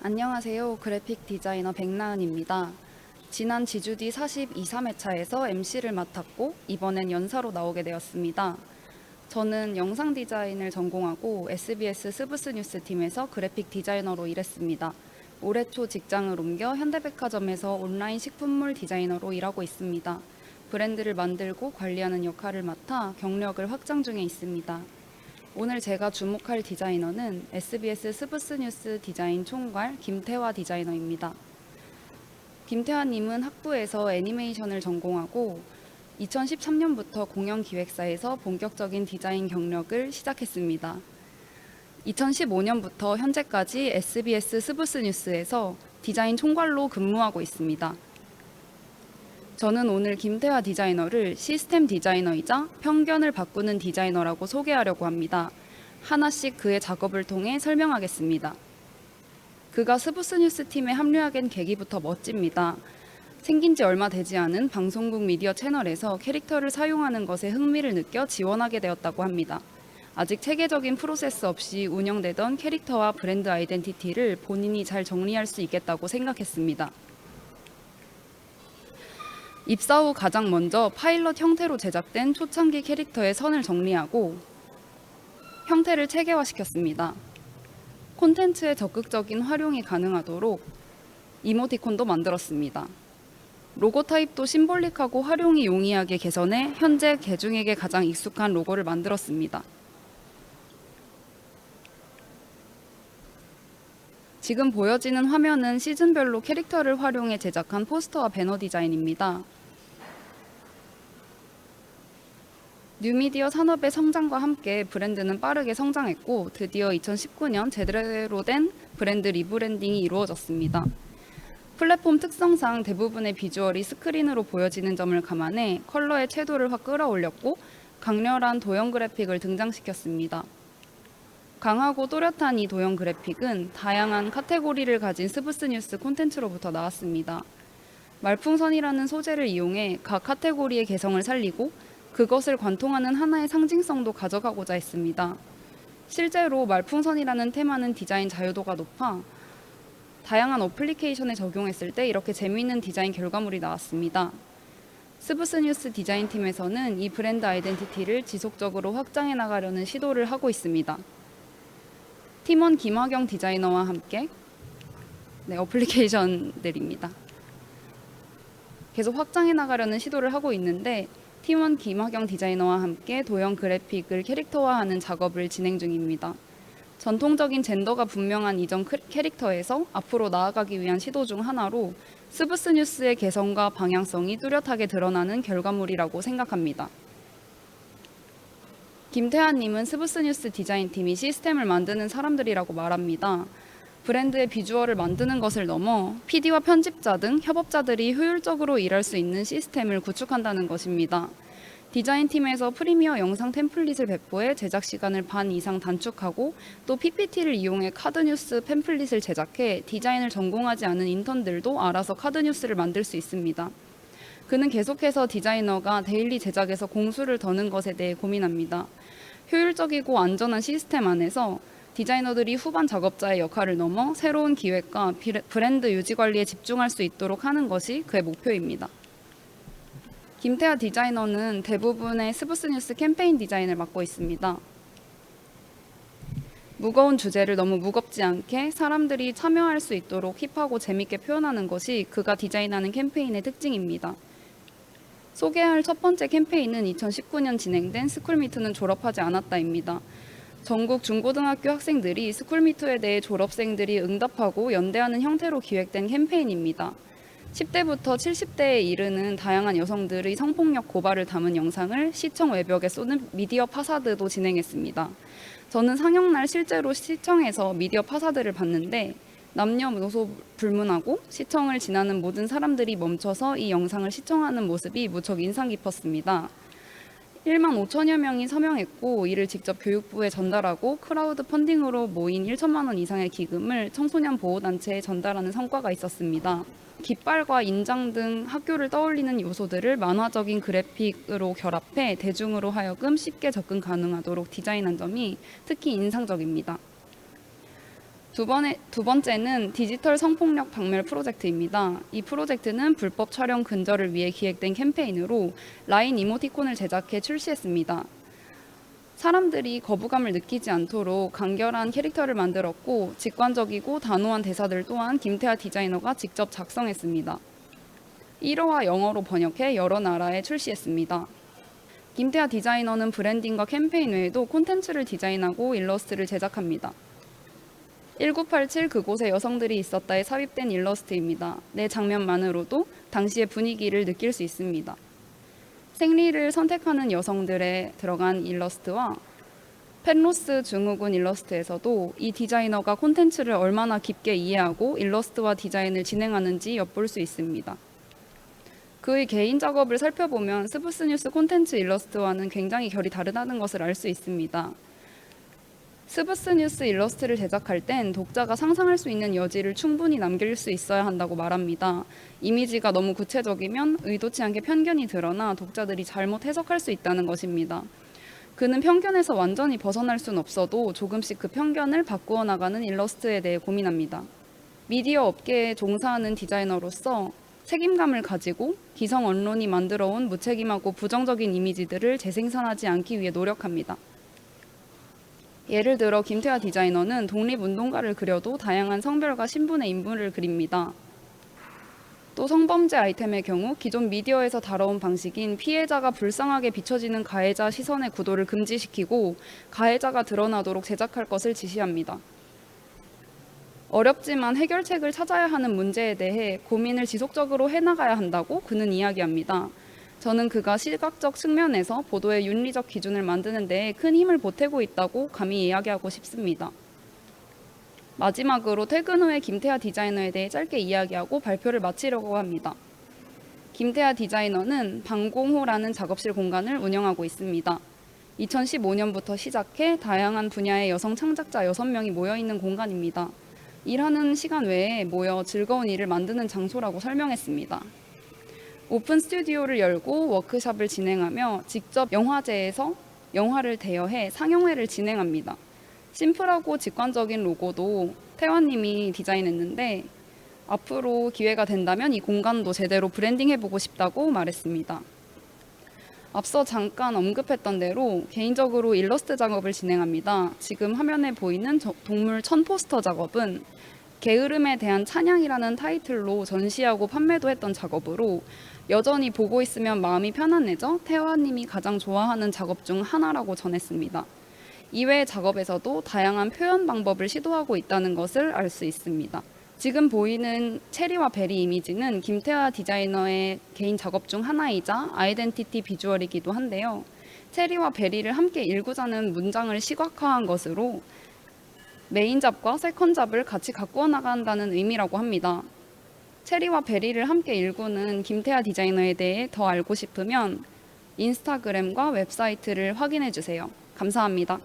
안녕하세요. 그래픽 디자이너 백나은입니다. 지난 지주디 42, 3회차에서 MC를 맡았고 이번엔 연사로 나오게 되었습니다. 저는 영상 디자인을 전공하고 SBS 스브스 뉴스 팀에서 그래픽 디자이너로 일했습니다. 올해 초 직장을 옮겨 현대백화점에서 온라인 식품물 디자이너로 일하고 있습니다. 브랜드를 만들고 관리하는 역할을 맡아 경력을 확장 중에 있습니다. 오늘 제가 주목할 디자이너는 SBS 스브스 뉴스 디자인 총괄 김태화 디자이너입니다. 김태화님은 학부에서 애니메이션을 전공하고 2013년부터 공연기획사에서 본격적인 디자인 경력을 시작했습니다. 2015년부터 현재까지 SBS 스브스 뉴스에서 디자인 총괄로 근무하고 있습니다. 저는 오늘 김태화 디자이너를 시스템 디자이너이자 편견을 바꾸는 디자이너라고 소개하려고 합니다. 하나씩 그의 작업을 통해 설명하겠습니다. 그가 스브스뉴스 팀에 합류하게 된 계기부터 멋집니다. 생긴 지 얼마 되지 않은 방송국 미디어 채널에서 캐릭터를 사용하는 것에 흥미를 느껴 지원하게 되었다고 합니다. 아직 체계적인 프로세스 없이 운영되던 캐릭터와 브랜드 아이덴티티를 본인이 잘 정리할 수 있겠다고 생각했습니다. 입사 후 가장 먼저 파일럿 형태로 제작된 초창기 캐릭터의 선을 정리하고 형태를 체계화시켰습니다. 콘텐츠의 적극적인 활용이 가능하도록 이모티콘도 만들었습니다. 로고 타입도 심볼릭하고 활용이 용이하게 개선해 현재 대중에게 가장 익숙한 로고를 만들었습니다. 지금 보여지는 화면은 시즌별로 캐릭터를 활용해 제작한 포스터와 배너 디자인입니다. 뉴미디어 산업의 성장과 함께 브랜드는 빠르게 성장했고 드디어 2019년 제대로 된 브랜드 리브랜딩이 이루어졌습니다. 플랫폼 특성상 대부분의 비주얼이 스크린으로 보여지는 점을 감안해 컬러의 채도를 확 끌어올렸고 강렬한 도형 그래픽을 등장시켰습니다. 강하고 또렷한 이 도형 그래픽은 다양한 카테고리를 가진 스브스 뉴스 콘텐츠로부터 나왔습니다. 말풍선이라는 소재를 이용해 각 카테고리의 개성을 살리고 그것을 관통하는 하나의 상징성도 가져가고자 했습니다. 실제로 말풍선이라는 테마는 디자인 자유도가 높아 다양한 어플리케이션에 적용했을 때 이렇게 재미있는 디자인 결과물이 나왔습니다. 스브스 뉴스 디자인팀에서는 이 브랜드 아이덴티티를 지속적으로 확장해 나가려는 시도를 하고 있습니다. 팀원 김화경 디자이너와 함께 어플리케이션들입니다. 계속 확장해 나가려는 시도를 하고 있는데 팀원 김화경 디자이너와 함께 도형 그래픽을 캐릭터화하는 작업을 진행 중입니다. 전통적인 젠더가 분명한 이전 캐릭터에서 앞으로 나아가기 위한 시도 중 하나로 스브스 뉴스의 개성과 방향성이 뚜렷하게 드러나는 결과물이라고 생각합니다. 김태환님은 스브스 뉴스 디자인팀이 시스템을 만드는 사람들이라고 말합니다. 브랜드의 비주얼을 만드는 것을 넘어 PD와 편집자 등 협업자들이 효율적으로 일할 수 있는 시스템을 구축한다는 것입니다. 디자인팀에서 프리미어 영상 템플릿을 배포해 제작 시간을 반 이상 단축하고 또 PPT를 이용해 카드뉴스 팸플릿을 제작해 디자인을 전공하지 않은 인턴들도 알아서 카드뉴스를 만들 수 있습니다. 그는 계속해서 디자이너가 데일리 제작에서 공수를 더는 것에 대해 고민합니다. 효율적이고 안전한 시스템 안에서 디자이너들이 후반 작업자의 역할을 넘어 새로운 기획과 브랜드 유지 관리에 집중할 수 있도록 하는 것이 그의 목표입니다. 김태하 디자이너는 대부분의 스브스 뉴스 캠페인 디자인을 맡고 있습니다. 무거운 주제를 너무 무겁지 않게 사람들이 참여할 수 있도록 힙하고 재밌게 표현하는 것이 그가 디자인하는 캠페인의 특징입니다. 소개할 첫 번째 캠페인은 2019년 진행된 스쿨미투는 졸업하지 않았다입니다. 전국 중고등학교 학생들이 스쿨미투에 대해 졸업생들이 응답하고 연대하는 형태로 기획된 캠페인입니다. 10대부터 70대에 이르는 다양한 여성들의 성폭력 고발을 담은 영상을 시청 외벽에 쏘는 미디어 파사드도 진행했습니다. 저는 상영날 실제로 시청에서 미디어 파사드를 봤는데 남녀노소 불문하고 시청을 지나는 모든 사람들이 멈춰서 이 영상을 시청하는 모습이 무척 인상 깊었습니다. 1만 5천여 명이 서명했고 이를 직접 교육부에 전달하고 크라우드 펀딩으로 모인 1천만 원 이상의 기금을 청소년 보호단체에 전달하는 성과가 있었습니다. 깃발과 인장 등 학교를 떠올리는 요소들을 만화적인 그래픽으로 결합해 대중으로 하여금 쉽게 접근 가능하도록 디자인한 점이 특히 인상적입니다. 두 번째는 디지털 성폭력 박멸 프로젝트입니다. 이 프로젝트는 불법 촬영 근절을 위해 기획된 캠페인으로 라인 이모티콘을 제작해 출시했습니다. 사람들이 거부감을 느끼지 않도록 간결한 캐릭터를 만들었고 직관적이고 단호한 대사들 또한 김태하 디자이너가 직접 작성했습니다. 1어와 영어로 번역해 여러 나라에 출시했습니다. 김태하 디자이너는 브랜딩과 캠페인 외에도 콘텐츠를 디자인하고 일러스트를 제작합니다. 1987 그곳에 여성들이 있었다에 삽입된 일러스트입니다. 내 장면만으로도 당시의 분위기를 느낄 수 있습니다. 생리를 선택하는 여성들에 들어간 일러스트와 펜로스 증후군 일러스트에서도 이 디자이너가 콘텐츠를 얼마나 깊게 이해하고 일러스트와 디자인을 진행하는지 엿볼 수 있습니다. 그의 개인 작업을 살펴보면 스브스뉴스 콘텐츠 일러스트와는 굉장히 결이 다르다는 것을 알 수 있습니다. 스브스뉴스 일러스트를 제작할 땐 독자가 상상할 수 있는 여지를 충분히 남길 수 있어야 한다고 말합니다. 이미지가 너무 구체적이면 의도치 않게 편견이 드러나 독자들이 잘못 해석할 수 있다는 것입니다. 그는 편견에서 완전히 벗어날 순 없어도 조금씩 그 편견을 바꾸어 나가는 일러스트에 대해 고민합니다. 미디어 업계에 종사하는 디자이너로서 책임감을 가지고 기성 언론이 만들어온 무책임하고 부정적인 이미지들을 재생산하지 않기 위해 노력합니다. 예를 들어 김태하 디자이너는 독립운동가를 그려도 다양한 성별과 신분의 인물을 그립니다. 또 성범죄 아이템의 경우 기존 미디어에서 다뤄온 방식인 피해자가 불쌍하게 비춰지는 가해자 시선의 구도를 금지시키고 가해자가 드러나도록 제작할 것을 지시합니다. 어렵지만 해결책을 찾아야 하는 문제에 대해 고민을 지속적으로 해나가야 한다고 그는 이야기합니다. 저는 그가 시각적 측면에서 보도의 윤리적 기준을 만드는 데에 큰 힘을 보태고 있다고 감히 이야기하고 싶습니다. 마지막으로 퇴근 후에 김태하 디자이너에 대해 짧게 이야기하고 발표를 마치려고 합니다. 김태하 디자이너는 방공호라는 작업실 공간을 운영하고 있습니다. 2015년부터 시작해 다양한 분야의 여성 창작자 6명이 모여있는 공간입니다. 일하는 시간 외에 모여 즐거운 일을 만드는 장소라고 설명했습니다. 오픈 스튜디오를 열고 워크숍을 진행하며 직접 영화제에서 영화를 대여해 상영회를 진행합니다. 심플하고 직관적인 로고도 태화님이 디자인했는데 앞으로 기회가 된다면 이 공간도 제대로 브랜딩해보고 싶다고 말했습니다. 앞서 잠깐 언급했던 대로 개인적으로 일러스트 작업을 진행합니다. 지금 화면에 보이는 동물 천 포스터 작업은 게으름에 대한 찬양이라는 타이틀로 전시하고 판매도 했던 작업으로 여전히 보고 있으면 마음이 편안해져 태화님이 가장 좋아하는 작업 중 하나라고 전했습니다. 이외의 작업에서도 다양한 표현 방법을 시도하고 있다는 것을 알 수 있습니다. 지금 보이는 체리와 베리 이미지는 김태하 디자이너의 개인 작업 중 하나이자 아이덴티티 비주얼이기도 한데요. 체리와 베리를 함께 일구자는 문장을 시각화한 것으로 메인잡과 세컨잡을 같이 가꾸어 나간다는 의미라고 합니다. 체리와 베리를 함께 일구는 김태하 디자이너에 대해 더 알고 싶으면 인스타그램과 웹사이트를 확인해 주세요. 감사합니다.